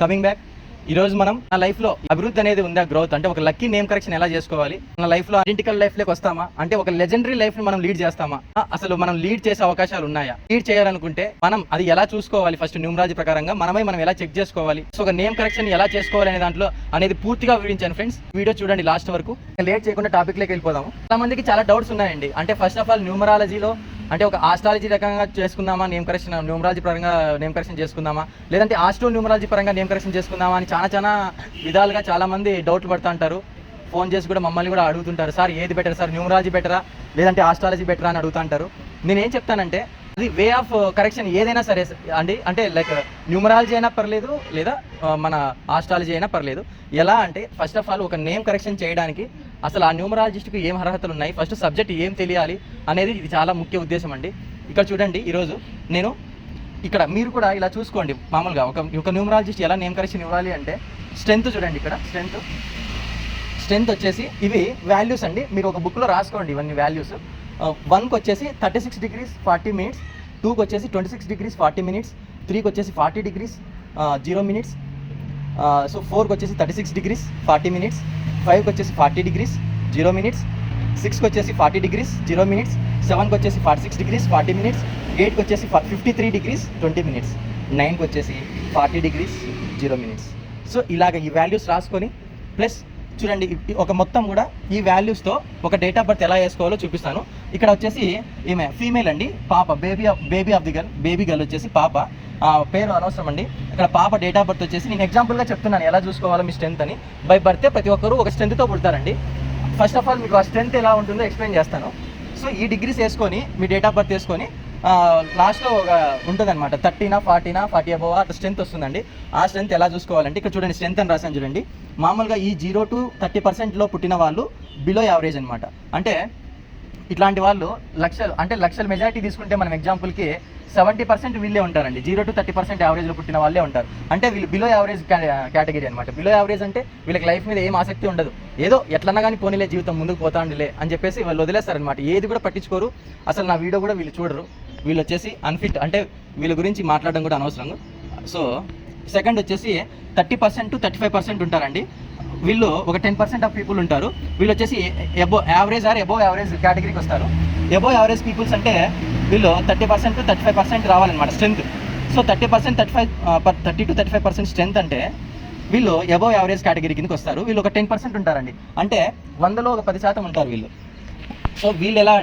Coming back. ఈ రోజు మనం నా లైఫ్ లో అభివృద్ధి అనేది ఉందా, గ్రోత్ అంటే ఒక లక్కీ నేమ్ కరెక్షన్ ఎలా చేసుకోవాలి, మన లైఫ్ లో ఐడెంటికల్ లైఫ్ లోకి వస్తామా, అంటే ఒక లెజెండరీ లైఫ్ ని మనం లీడ్ చేస్తామా, అసలు మనం లీడ్ చేసే అవకాశాలు ఉన్నాయా, లీడ్ చేయాలనుకుంటే మనం అది ఎలా చూసుకోవాలి, ఫస్ట్ న్యూమరాలజీ ప్రకారంగా మనం ఎలా చెక్ చేసుకోవాలి, సో ఒక నేమ్ కరెక్షన్ ఎలా చేసుకోవాలి అనే దాంట్లో అనేది పూర్తిగా వివరించాను ఫ్రెండ్స్. వీడియో చూడండి లాస్ట్ వరకు. లేట్ చేయకుండా టాపిక్ లోకి వెళ్ళిపోదాము. చాలా మందికి చాలా డౌట్స్ ఉన్నాయండి. అంటే ఫస్ట్ ఆఫ్ ఆల్ న్యూమరాలజీలో అంటే ఒక ఆస్ట్రాలజీ రకంగా చేసుకుందామా నేమ్ కరెక్షన్, న్యూమరాలజీ పరంగా నేమ్ కరెక్షన్ చేసుకుందామా, లేదంటే ఆస్ట్రో న్యూమరాలజీ పరంగా నేమ్ కరెక్షన్ చేసుకుందామా అని చాలా విధాలుగా చాలా మంది డౌట్లు పడుతూ ఉంటారు. ఫోన్ చేసి కూడా మమ్మల్ని కూడా అడుగుతుంటారు, సార్ ఏది బెటర్ సార్, న్యూమరాలజీ బెటరా లేదంటే ఆస్ట్రాలజీ బెటరా అని అడుగుతుంటారు. నేనేం చెప్తానంటే అది వే ఆఫ్ కరెక్షన్ ఏదైనా సరే అండి. అంటే లైక్ న్యూమరాలజీ అయినా పర్లేదు లేదా మన ఆస్ట్రాలజీ అయినా పర్లేదు. ఎలా అంటే ఫస్ట్ ఆఫ్ ఆల్ ఒక నేమ్ కరెక్షన్ చేయడానికి అసలు ఆ న్యూమరాలజిస్ట్కి ఏం అర్హతలు ఉన్నాయి, ఫస్ట్ సబ్జెక్ట్ ఏం తెలియాలి అనేది ఇది చాలా ముఖ్య ఉద్దేశం అండి. ఇక్కడ చూడండి, ఈరోజు నేను ఇక్కడ మీరు కూడా ఇలా చూసుకోండి. మామూలుగా ఒక న్యూమరాలజిస్ట్ ఎలా నేమ్ కరెక్షన్ ఇవ్వాలి అంటే స్ట్రెంత్ చూడండి. ఇక్కడ స్ట్రెంత్ వచ్చేసి ఇవి వాల్యూస్ అండి. మీరు ఒక బుక్లో రాసుకోండి ఇవన్నీ వాల్యూస్. 1కి వచ్చేసి 36 degrees 40 minutes, 2కి వచ్చేసి 26 degrees 40 minutes, 3కి వచ్చేసి 40 degrees 0 minutes, సో 4కి వచ్చేసి 36 degrees 40 minutes, 5కి వచ్చేసి 40 degrees 0 minutes, 6కి వచ్చేసి 40 degrees 0 minutes, 7కి వచ్చేసి 46 degrees 40 minutes, 8కి వచ్చేసి 53 degrees 20 minutes, 9కి వచ్చేసి 40 degrees 0 minutes. సో ఇలాగ ఈ వాల్యూస్ రాసుకొని ప్లస్ చూడండి ఒక మొత్తం కూడా ఈ వాల్యూస్తో ఒక డేట్ ఆఫ్ బర్త్ ఎలా వేసుకోవాలో చూపిస్తాను. ఇక్కడ వచ్చేసి ఈమె ఫీమేల్ అండి, పాప, baby of the girl, baby girl వచ్చేసి పాప, పేరు అనవసరం అండి. ఇక్కడ పాప డేట్ ఆఫ్ బర్త్ వచ్చేసి నేను ఎగ్జాంపుల్గా చెప్తున్నాను ఎలా చూసుకోవాలో మీ స్ట్రెంత్ అని. బై బర్తే ప్రతి ఒక్కరు ఒక స్ట్రెంత్తో పుడతారండి. ఫస్ట్ ఆఫ్ ఆల్ మీకు ఆ స్ట్రెంత్ ఎలా ఉంటుందో ఎక్స్ప్లెయిన్ చేస్తాను. సో ఈ డిగ్రీస్ వేసుకొని మీ డేట్ ఆఫ్ బర్త్ వేసుకొని లాస్ట్లో ఒక ఉంటుంది అనమాట, 30 40 40 అబోవ్ అట్లా స్ట్రెంత్ వస్తుందండి. ఆ స్ట్రెంత్ ఎలా చూసుకోవాలంటే ఇక్కడ చూడండి, స్ట్రెంత్ అని రాసాను చూడండి. మామూలుగా ఈ 0 to 30% పుట్టిన వాళ్ళు బిలో యావరేజ్ అనమాట. అంటే ఇట్లాంటి వాళ్ళు లక్షల మెజారిటీ తీసుకుంటే మనం ఎగ్జాంపుల్కి 70% వీళ్ళే ఉంటారండి. 0 to 30% యావరేజ్లో పుట్టిన వాళ్ళే ఉంటారు. అంటే వీళ్ళు బిలో యావరేజ్ కేటగిరీ అనమాట. బిలో యావరేజ్ అంటే వీళ్ళకి లైఫ్ మీద ఏం ఆసక్తి ఉండదు, ఏదో ఎట్లన్నా కానీ పోనీలే జీవితం ముందుకు పోతాండిలే అని చెప్పేసి వాళ్ళు వదిలేస్తారనమాట. ఏది కూడా పట్టించుకోరు. అసలు నా వీడియో కూడా వీళ్ళు చూడరు. వీళ్ళు వచ్చేసి అన్ఫిట్, అంటే వీళ్ళ గురించి మాట్లాడడం కూడా అనవసరం. సో సెకండ్ వచ్చేసి 30% to 35% ఉంటారండి. వీళ్ళు ఒక 10% ఆఫ్ పీపుల్ ఉంటారు. వీళ్ళు వచ్చేసి అబోవ్ యావరేజ్ కేటగిరీకి వస్తారు. అబోవ్ యావరేజ్ పీపుల్స్ అంటే వీళ్ళు 30% to 35% రావాలన్నమాట స్ట్రెంత్. సో 30 to 35% స్ట్రెంత్ అంటే వీళ్ళు అబోవ్ యావరేజ్ కేటగిరీ కిందకి వస్తారు. వీళ్ళు ఒక 10% ఉంటారండి. అంటే 100లో ఒక 10% ఉంటారు వీళ్ళు. సో వీళ్ళు ఎలా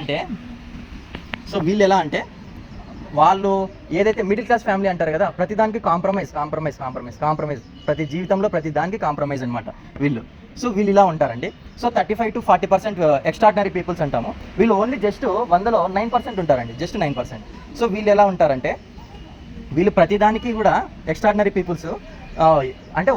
అంటే వాళ్ళు ఏదైతే మిడిల్ క్లాస్ ఫ్యామిలీ అంటారు కదా, ప్రతిదానికి కాంప్రమైజ్, ప్రతి జీవితంలో ప్రతి దానికి కాంప్రమైజ్ అనమాట వీళ్ళు. సో వీళ్ళు ఇలా ఉంటారండి. సో 35 to 40% ఎక్స్ట్రాడినరీ పీపుల్స్ అంటాము. వీళ్ళు ఓన్లీ జస్ట్ 100లో 9% ఉంటారండి, జస్ట్ 9%. సో వీళ్ళు ఎలా ఉంటారంటే వీళ్ళు ప్రతిదానికి కూడా ఎక్స్ట్రాడినరీ పీపుల్స్. అంటే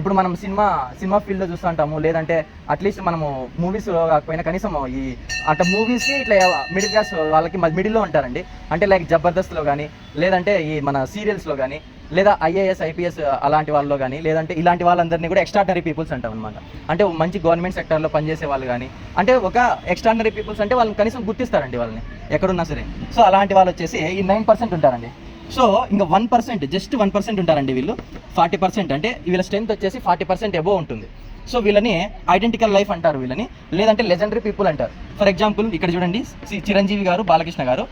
ఇప్పుడు మనం సినిమా ఫీల్డ్లో చూస్తూ ఉంటాము, లేదంటే అట్లీస్ట్ మనము మూవీస్లో కాకపోయినా కనీసం ఈ అంటే మూవీస్కి ఇట్లా మిడిల్ క్లాస్ వాళ్ళకి మిడిల్లో ఉంటారండి. అంటే లైక్ జబర్దస్త్లో కానీ, లేదంటే ఈ మన సీరియల్స్లో కానీ, లేదా IAS IPS అలాంటి వాళ్ళలో కానీ, లేదంటే ఇలాంటి వాళ్ళందరినీ కూడా ఎక్స్ట్రాడినరీ పీపుల్స్ అంటాం అనమాట. అంటే మంచి గవర్నమెంట్ సెక్టర్లో పనిచేసే వాళ్ళు కానీ, అంటే ఒక ఎక్స్ట్రాడినరీ పీపుల్స్ అంటే వాళ్ళని కనీసం గుర్తిస్తారండి వాళ్ళని ఎక్కడున్నా సరే. సో అలాంటి వాళ్ళు వచ్చేసి ఈ 9% ఉంటారండి. సో ఇంకా 1%, జస్ట్ 1% ఉంటారండి వీళ్ళు. 40% అంటే వీళ్ళ స్ట్రెంత్ వచ్చేసి 40% అబోవ్ ఉంటుంది. సో వీళ్ళని ఐడెంటికల్ లైఫ్ అంటారు వీళ్ళని, లేదంటే లెజెండరీ పీపుల్ అంటారు. ఫర్ ఎగ్జాంపుల్ ఇక్కడ చూడండి, చిరంజీవి గారు, బాలకృష్ణ గారు.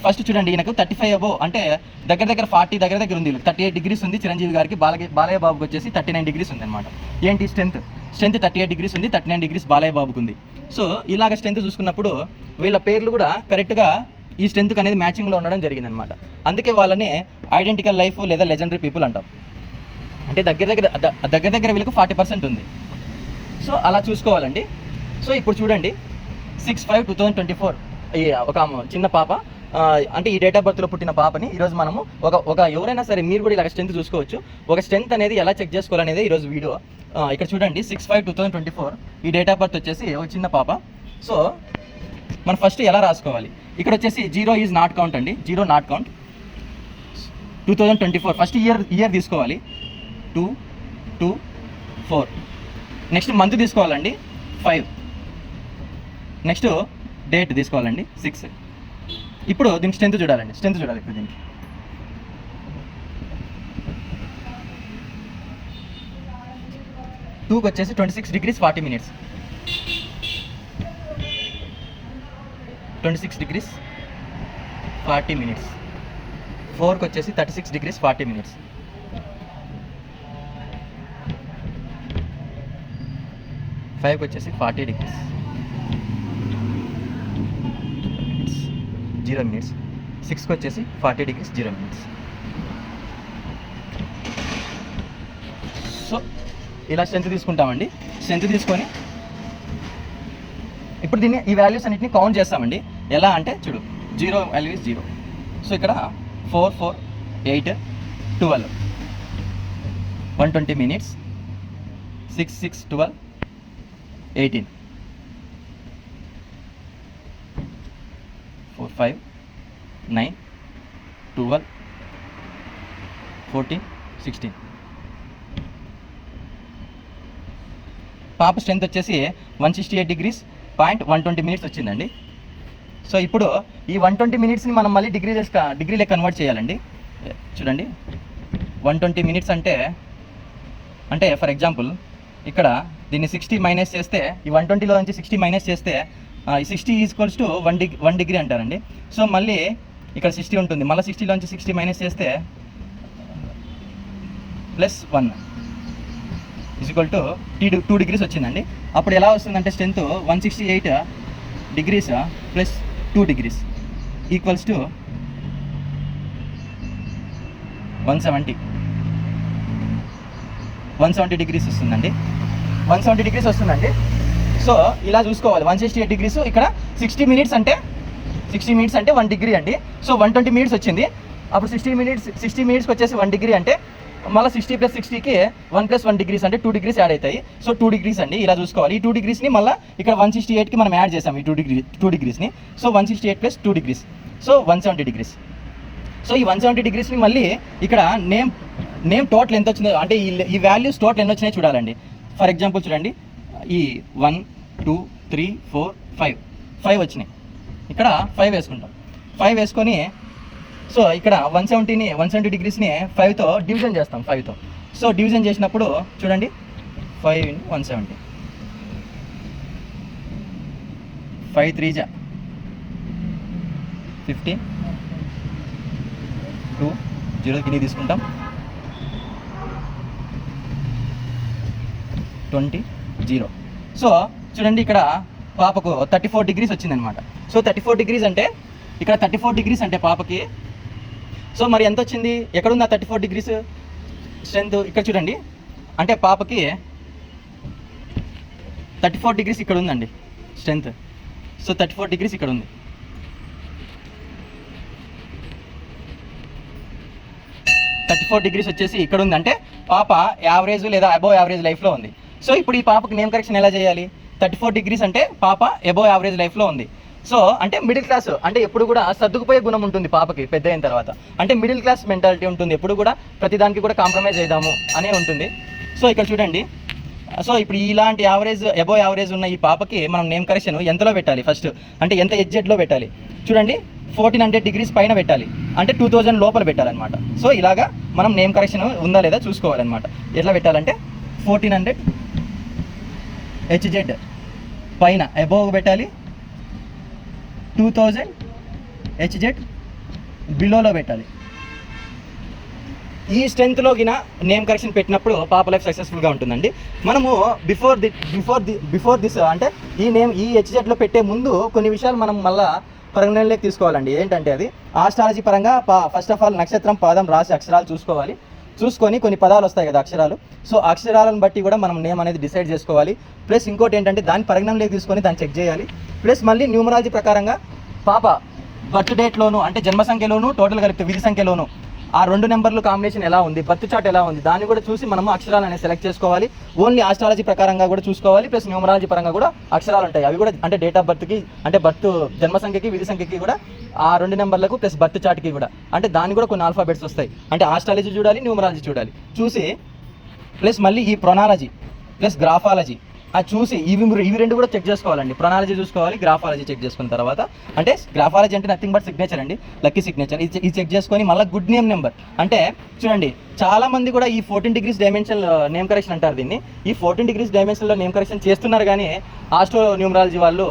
ఫస్ట్ చూడండి, ఈయనకు 35 అబోవ్, అంటే దగ్గర 40 దగ్గర ఉంది. 38 degrees ఉంది చిరంజీవి గారికి. బాలయ్య బాబుకి వచ్చేసి 39 degrees ఉంది అనమాట. ఏంటి స్ట్రెంత్ 38 degrees ఉంది, 39 degrees బాలయ్య బాబుకి ఉంది. సో ఇలాగ స్ట్రెంత్ చూసుకున్నప్పుడు వీళ్ళ పేర్లు కూడా కరెక్ట్గా ఈ స్ట్రెంత్ అనేది మ్యాచింగ్లో ఉండడం జరిగింది అనమాట. అందుకే వాళ్ళని ఐడెంటికల్ లైఫ్ లేదా లెజెండరీ పీపుల్ అంటాం. అంటే దగ్గర వీళ్ళకి 40% ఉంది. సో అలా చూసుకోవాలండి. సో ఇప్పుడు చూడండి, 6/5/2024 ఒక చిన్న పాప, అంటే ఈ డేట్ ఆఫ్ బర్త్లో పుట్టిన పాపని ఈరోజు మనము ఒక ఎవరైనా సరే మీరు కూడా ఇలా స్ట్రెంత్ చూసుకోవచ్చు. ఒక స్ట్రెంత్ అనేది ఎలా చెక్ చేసుకోవాలనేది ఈరోజు వీడియో. ఇక్కడ చూడండి, 6/5/2024 ఈ డేట్ ఆఫ్ బర్త్ వచ్చేసి ఒక చిన్న పాప. సో మనం ఫస్ట్ ఎలా రాసుకోవాలి, ఇక్కడ వచ్చేసి 0 ఈజ్ నాట్ కౌంట్ అండి, 0 నాట్ కౌంట్. 2024 ఫస్ట్ ఇయర్ తీసుకోవాలి, 2 2 4. నెక్స్ట్ మంత్ తీసుకోవాలండి, 5. నెక్స్ట్ డేట్ తీసుకోవాలండి, 6. ఇప్పుడు దీనికి స్ట్రెంత్ చూడాలండి, ఇప్పుడు దీనికి 2కి వచ్చేసి 26 degrees 40 minutes, 26 degrees 40 minutes. 4కి వచ్చేసి 36 degrees 40 minutes. 5కి వచ్చేసి 40 degrees 0 minutes. 6కి వచ్చేసి 40 degrees 0 minutes. సో ఇలా స్ట్రెంత్ తీసుకుంటామండి. స్ట్రెంత్ తీసుకొని ఇప్పుడు దీన్ని ఈ వాల్యూస్ అన్నిటిని కౌంట్ చేస్తామండి. ఎలా అంటే చూడు, 0 వాల్యూ ఇస్ 0. సో ఇక్కడ 4 4 8 12 120 minutes, 6 6 12 18 4 5 9 12 14 16. పాప స్ట్రెంత్ వచ్చేసి 168 degrees 120 minutes వచ్చిందండి. సో ఇప్పుడు ఈ 120 minutesని మనం మళ్ళీ డిగ్రీలే కన్వర్ట్ చేయాలండి. చూడండి, 120 minutes అంటే ఫర్ ఎగ్జాంపుల్ ఇక్కడ దీన్ని 60 మైనస్ చేస్తే, ఈ 120లో నుంచి 60 మైనస్ చేస్తే 60 ఈక్వల్స్ టు 1 degree అంటారండి. సో మళ్ళీ ఇక్కడ 60 ఉంటుంది, మళ్ళీ 60లో నుంచి 60 మైనస్ చేస్తే +1 ఈక్వల్ టు 2 degrees వచ్చిందండి. అప్పుడు ఎలా వస్తుందంటే strength 168 degrees plus 2 degrees equals to 170 degrees వస్తుందండి. 170 degrees వస్తుందండి. సో ఇలా చూసుకోవాలి. 168 degrees, ఇక్కడ 60 minutes అంటే 1 degree అండి. సో 120 minutes వచ్చింది. అప్పుడు 60 minutesకి వచ్చేసి 1 degree అంటే మళ్ళీ 60 + 60కి 1 + 1 degrees అంటే 2 degrees యాడ్ అవుతాయి. సో 2 degrees అండి. ఇలా చూసుకోవాలి. ఈ 2 degreesని మళ్ళీ ఇక్కడ 168కి మనం యాడ్ చేసాం ఈ 2 degreesని. So 168 + 2 degrees, so 170 degrees. So ఈ 170 degreesని మళ్ళీ ఇక్కడ నేమ్ టోటల్ ఎంత వచ్చిందో, అంటే ఈ వాల్యూస్ టోటల్ ఎన్ని వచ్చినాయి చూడాలండి. ఫర్ ఎగ్జాంపుల్ చూడండి, ఈ 1 2 3 4 5 వచ్చినాయి. ఇక్కడ 5 వేసుకుంటాం. 5 వేసుకొని సో ఇక్కడ 170 degreesని 5తో డివిజన్ చేస్తాం. 5తో సో డివిజన్ చేసినప్పుడు చూడండి, 5 × 170, 5 3 × 15 2 0 కింద తీసుకుంటాం, 20 0. సో చూడండి, ఇక్కడ పాపకు 34 degrees వచ్చిందనమాట. సో 34 degrees అంటే ఇక్కడ 34 degrees అంటే పాపకి, సో మరి ఎంత వచ్చింది, ఎక్కడుంది ఆ 34 degrees స్ట్రెంత్? ఇక్కడ చూడండి, అంటే పాపకి 34 degrees ఇక్కడ ఉందండి స్ట్రెంత్. సో 34 degrees ఇక్కడ ఉంది. 34 degrees వచ్చేసి ఇక్కడ ఉంది, అంటే పాప యావరేజ్ లేదా అబోవ్ యావరేజ్ లైఫ్లో ఉంది. సో ఇప్పుడు ఈ పాపకి నేమ్ కరెక్షన్ ఎలా చేయాలి? 34 degrees అంటే పాప అబోవ్ యావరేజ్ లైఫ్లో ఉంది. సో అంటే మిడిల్ క్లాస్, అంటే ఎప్పుడు కూడా సర్దుకుపోయే గుణం ఉంటుంది పాపకి పెద్ద అయిన తర్వాత. అంటే మిడిల్ క్లాస్ మెంటాలిటీ ఉంటుంది, ఎప్పుడు కూడా ప్రతిదానికి కూడా కాంప్రమైజ్ అవుదాము అనే ఉంటుంది. సో ఇక్కడ చూడండి, సో ఇప్పుడు ఇలాంటి అబోవ్ యావరేజ్ ఉన్న ఈ పాపకి మనం నేమ్ కరెక్షన్ ఎంతలో పెట్టాలి ఫస్ట్, అంటే ఎంత ఎడ్జెట్లో పెట్టాలి చూడండి. 1400 degrees పైన పెట్టాలి, అంటే 2000 లోపల పెట్టాలన్నమాట. సో ఇలాగా మనం నేమ్ కరెక్షన్ ఉందా లేదా చూసుకోవాలన్నమాట. ఎట్లా పెట్టాలంటే 1400 HZ పైన అబోవ్ పెట్టాలి, 2000 HZ బిలోలో పెట్టాలి. ఈ స్ట్రెంత్లో గిన నేమ్ కరెక్షన్ పెట్టినప్పుడు పాప లైఫ్ సక్సెస్ఫుల్గా ఉంటుందండి. మనము బిఫోర్ దిస్ అంటే ఈ HZలో పెట్టే ముందు కొన్ని విషయాలు మనం మళ్ళీ పరిగణనలోకి తీసుకోవాలండి. ఏంటంటే అది ఆస్ట్రాలజీ పరంగా ఫస్ట్ ఆఫ్ ఆల్ నక్షత్రం, పాదం, రాశి, అక్షరాలు చూసుకొని కొన్ని పదాలు వస్తాయి కదా అక్షరాలు. సో అక్షరాలను బట్టి కూడా మనం నేమ్ అనేది డిసైడ్ చేసుకోవాలి. ప్లస్ ఇంకోటి ఏంటంటే దాన్ని పరిగణనలోకి తీసుకొని దాన్ని చెక్ చేయాలి. ప్లస్ మళ్ళీ న్యూమరాలజీ ప్రకారంగా పాప బర్త్ డేట్లోను, అంటే జన్మ సంఖ్యలోను, టోటల్ కలిపితే విధి సంఖ్యలోను ఆ 2 నెంబర్లు కాంబినేషన్ ఎలా ఉంది, బర్త్ చార్ట్ ఎలా ఉంది, దాన్ని కూడా చూసి మనము అక్షరాలు అనేది సెలెక్ట్ చేసుకోవాలి. ఓన్లీ ఆస్ట్రాలజీ ప్రకారంగా కూడా చూసుకోవాలి. ప్లస్ న్యూమరాలజీ పరంగా కూడా అక్షరాలు ఉంటాయి, అవి కూడా అంటే డేట్ ఆఫ్ బర్త్కి, అంటే జన్మ సంఖ్యకి, విధి సంఖ్యకి కూడా ఆ 2 నెంబర్లకు ప్లస్ బర్త్ చార్ట్కి కూడా, అంటే దాన్ని కూడా కొన్ని ఆల్ఫాబెట్స్ వస్తాయి. అంటే ఆస్ట్రాలజీ చూడాలి, న్యూమరాలజీ చూడాలి. చూసి ప్లస్ మళ్ళీ ఈ ప్రొనాలజీ ప్లస్ గ్రాఫాలజీ చూసి ఇవి రెండు కూడా చెక్ చేసుకోవాలండి. ప్రొనాలజీ చూసుకోవాలి, గ్రాఫాలజీ చెక్ చేసుకున్న తర్వాత, అంటే గ్రాఫాలజీ అంటే నథింగ్ బట్ సిగ్నేచర్ అండి, లక్కీ సిగ్నేచర్. ఇది చెక్ చేసుకొని మళ్ళీ గుడ్ నేమ్ నెంబర్. అంటే చూడండి, చాలా మంది కూడా ఈ 14 degrees డైమెన్షన్ నేమ్ కరెక్షన్ అంటారు దీన్ని. ఈ 14 degrees డైమెన్షన్లో నేమ్ కరెక్షన్ చేస్తున్నారు, కానీ ఆస్ట్రో న్యూమరాలజీ వాళ్ళు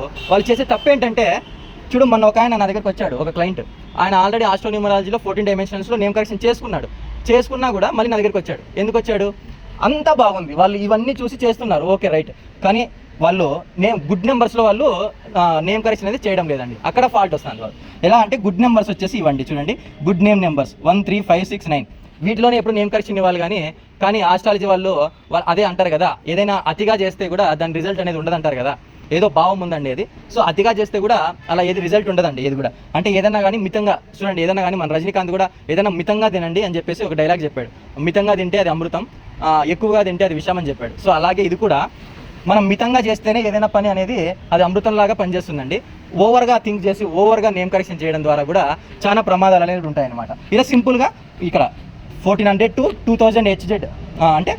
చేసే తప్పు ఏంటంటే, చూడు మొన్న ఒక ఆయన నా దగ్గరకు వచ్చాడు, ఒక క్లయింట్. ఆయన ఆల్రెడీ ఆస్ట్రో న్యూమరాలజీలో 14 dimensions నేమ్ కరెక్షన్ చేసుకున్నా కూడా మళ్ళీ నా దగ్గరికి వచ్చాడు. ఎందుకు వచ్చాడు? అంతా బాగుంది, వాళ్ళు ఇవన్నీ చూసి చేస్తున్నారు, ఓకే రైట్, కానీ వాళ్ళు గుడ్ నెంబర్స్లో వాళ్ళు నేమ్ కరెక్షన్ అనేది చేయడం లేదండి. అక్కడ ఫాల్ట్ వస్తుంది. వాళ్ళు ఎలా అంటే, గుడ్ నెంబర్స్ వచ్చేసి ఇవ్వండి, చూడండి, గుడ్ నేమ్ నెంబర్స్ 1 3 5 6 9 వీటిలోనే ఎప్పుడు నేమ్ కరెక్షన్ ఇవ్వాలి. కానీ ఆస్ట్రాలజీ వాళ్ళు అదే అంటారు కదా, ఏదైనా అతిగా చేస్తే కూడా దాని రిజల్ట్ అనేది ఉండదంటారు కదా, ఏదో భావం ఉందండి అది. సో అతిగా చేస్తే కూడా అలా ఏది రిజల్ట్ ఉండదండి ఏది కూడా. అంటే ఏదైనా కానీ మితంగా చూడండి, ఏదైనా కానీ మన రజనీకాంత్ కూడా ఏదైనా మితంగా తినండి అని చెప్పేసి ఒక డైలాగ్ చెప్పాడు. మితంగా తింటే అది అమృతం, ఎక్కువగా తింటే అది విషం అని చెప్పాడు. సో అలాగే ఇది కూడా మనం మితంగా చేస్తేనే ఏదైనా పని అనేది అది అమృతంలాగా పనిచేస్తుందండి. ఓవర్గా థింక్ చేసి ఓవర్గా నేమ్ కరెక్షన్ చేయడం ద్వారా కూడా చాలా ప్రమాదాలు అనేవి ఉంటాయన్నమాట. ఇలా సింపుల్గా ఇక్కడ 1400 to 2000 HZ అంటే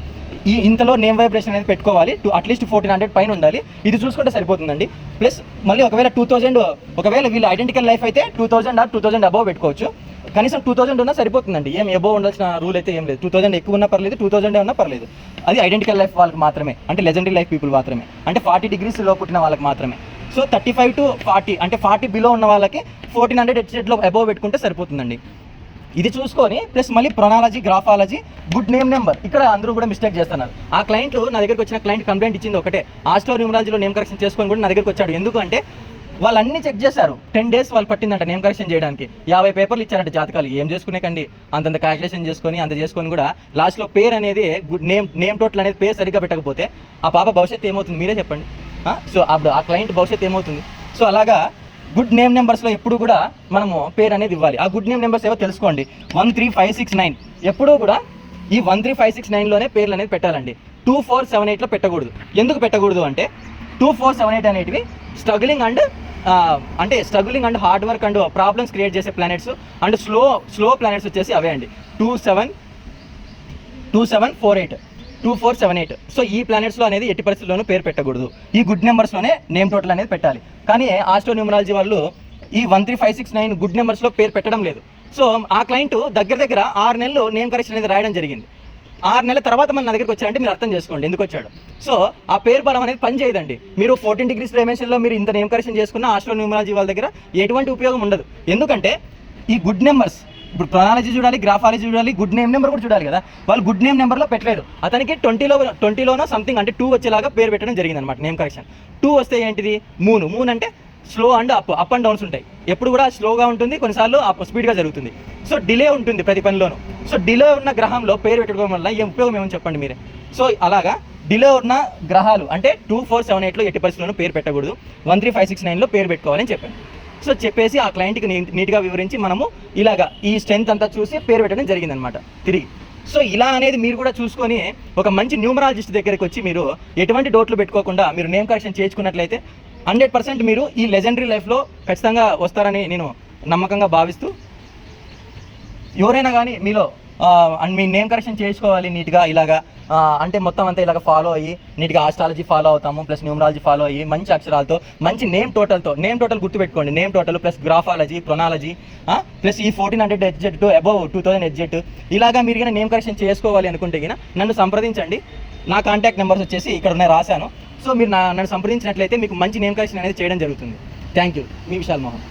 ఇంతలో నేమ్ వైబ్రేషన్ అనేది పెట్టుకోవాలి. అట్లీస్ట్ 1400 పైన ఉండాలి. ఇది చూసుకుంటే సరిపోతుందండి. ప్లస్ మళ్ళీ ఒకవేళ 2000, ఒకవేళ వీళ్ళు ఐడెంటికల్ లైఫ్ అయితే 2000 or 2000 అబోవ్ పెట్టుకోవచ్చు. కనీసం 2000 ఉన్నా సరిపోతుందండి. ఏం అబోవ్ ఉండాల్సిన రూల్ అయితే ఏం లేదు. 2000 ఎక్కువ ఉన్నా పర్లేదు, 2000 ఉన్నా పర్లేదు. అది ఐడెంటికల్ లైఫ్ వాళ్ళకి మాత్రమే, అంటే లెజెండరీ లైఫ్ పీపుల్ మాత్రమే, అంటే 40 degrees లో పుట్టిన వాళ్ళకి మాత్రమే. సో 35 to 40 అంటే 40 బిలో ఉన్న వాళ్ళకి 1400 HZ అబోవ్ పెట్టుకుంటే సరిపోతుందండి. ఇది చూసుకొని ప్లస్ మళ్ళీ ప్రొనాలజీ, గ్రాఫాలజీ, గుడ్ నేమ్ నెంబర్. ఇక్కడ అందరూ కూడా మిస్టేక్ చేస్తున్నారు. ఆ క్లయింట్ నా దగ్గరికి వచ్చిన క్లయింట్ కంప్లైంట్ ఇచ్చింది ఒకటే, ఆస్ట్రో న్యూమరాలజీలో నేమ్ కరెక్షన్ చేసుకొని కూడా నా దగ్గరికి వచ్చాడు. ఎందుకు అంటే వాళ్ళు అన్ని చెక్ చేశారు. 10 days వాళ్ళు పట్టిందంట నేమ్ కరెక్షన్ చేయడానికి. 50 పేపర్లు ఇచ్చారంట జాతకాలు. ఏం చేసుకునేకండి, అంతంత క్యాల్కులేషన్ చేసుకొని కూడా లాస్ట్లో పేరు అనేది గుడ్ నేమ్ టోటల్ అనేది పేరు సరిగ్గా పెట్టకపోతే ఆ పాప భవిష్యత్తు ఏమవుతుంది మీరే చెప్పండి. సో అప్పుడు ఆ క్లయింట్ భవిష్యత్తు ఏమవుతుంది? సో అలాగా గుడ్ నేమ్ నెంబర్స్లో ఎప్పుడు కూడా మనము పేరు అనేది ఇవ్వాలి. ఆ గుడ్ నేమ్ నెంబర్స్ ఏవో తెలుసుకోండి. 1 3 5 6 9 ఎప్పుడూ కూడా ఈ 1 3 5 6 9లోనే పేర్లు అనేది పెట్టాలండి. 2 4 7 8లో పెట్టకూడదు. ఎందుకు పెట్టకూడదు అంటే 2 4 7 8 అనేటివి struggling and hard work and problems create చేసే ప్లానెట్స్ అండ్ స్లో ప్లానెట్స్ వచ్చేసి అవే అండి. 2 7 4 8 2 4 7 8. సో ఈ ప్లానెట్స్లో అనేది ఎట్టి పరిస్థితుల్లోనూ పేరు పెట్టకూడదు. ఈ గుడ్ నెంబర్స్లోనే నేమ్ టోటల్ అనేది పెట్టాలి. కానీ ఆస్ట్రో న్యూమరాలజీ వాళ్ళు ఈ 1 3 5 6 9 గుడ్ నెంబర్స్లో పేరు పెట్టడం లేదు. సో ఆ క్లయింట్ దగ్గర 6 నెలలు నేమ్ కరెక్షన్ అనేది రాయడం జరిగింది. 6 నెలల తర్వాత మన నా దగ్గరికి వచ్చారంటే మీరు అర్థం చేసుకోండి ఎందుకు వచ్చాడు. సో ఆ పేరు బలం అనేది పని చేయదండి. మీరు 14 degrees డైమెన్షన్లో మీరు ఇంత నేమ్ కరెక్షన్ చేసుకున్న ఆస్ట్రో న్యూమరాలజీ వాళ్ళ దగ్గర ఎటువంటి ఉపయోగం ఉండదు. ఎందుకంటే ఈ గుడ్ నెంబర్స్, ఇప్పుడు ప్రొనాలజీ చూడాలి, గ్రాఫాలజీ చూడాలి, గుడ్ నేమ్ నెంబర్ కూడా చూడాలి కదా. వాళ్ళు గుడ్ నేమ్ నెంబర్లో పెట్టలేదు. అతనికి 20లోనో సంథింగ్ అంటే 2 వచ్చేలాగా పేరు పెట్టడం జరిగింది అనమాట నేమ్ కరెక్షన్. 2 వస్తే ఏంటిది? మూన్ అంటే slow and up and downs ఉంటాయి. ఎప్పుడు కూడా స్లోగా ఉంటుంది, కొన్నిసార్లు స్పీడ్గా జరుగుతుంది. సో డిలే ఉంటుంది ప్రతి పనిలోనూ. సో డిలే ఉన్న గ్రహంలో పేరు పెట్టుకోవడం వల్ల ఏం ఉపయోగం ఏమని చెప్పండి మీరే. సో అలాగా డిలే ఉన్న గ్రహాలు అంటే 2 4 7 8లో ఎట్టి పరిస్థితుల్లోనూ పేరు పెట్టకూడదు. 1 3 5 6 9లో పేరు పెట్టుకోవాలని చెప్పాను. సో చెప్పేసి ఆ క్లయింట్కి నీట్గా వివరించి మనము ఇలాగా ఈ స్ట్రెంత్ అంతా చూసి పేరు పెట్టడం జరిగిందనమాట తిరిగి. సో ఇలా అనేది మీరు కూడా చూసుకొని ఒక మంచి న్యూమరాలజిస్ట్ దగ్గరికి వచ్చి మీరు ఎటువంటి డోట్లు పెట్టుకోకుండా మీరు నేమ్ కరెక్షన్ చేయించుకున్నట్లయితే 100% మీరు ఈ లెజెండరీ లైఫ్లో ఖచ్చితంగా వస్తారని నేను నమ్మకంగా భావిస్తూ, ఎవరైనా కానీ మీలో మీ నేమ్ కరెక్షన్ చేసుకోవాలి నీట్గా ఇలాగా అంటే మొత్తం అంతా ఇలాగ ఫాలో అయ్యి నీట్గా ఆస్ట్రాలజీ ఫాలో అవుతాము, ప్లస్ న్యూమరాలజీ ఫాలో అయ్యి మంచి అక్షరాలతో మంచి నేమ్ టోటల్ గుర్తుపెట్టుకోండి. నేమ్ టోటల్ ప్లస్ గ్రాఫాలజీ, ప్రొనాలజీ ప్లస్ ఈ 1400 HZ టు అబౌవ్ 2000 HZ ఇలాగా మీరు కానీ నేమ్ కరెక్షన్ చేసుకోవాలి అనుకుంటే గిన నన్ను సంప్రదించండి. నా కాంటాక్ట్ నెంబర్స్ వచ్చేసి ఇక్కడ ఉన్నాయి, రాశాను. సో మీరు నన్ను సంప్రదించినట్లయితే మీకు మంచి నేమ్ కరెక్షన్ అనేది చేయడం జరుగుతుంది. Thank you. Me Vishal Mohan.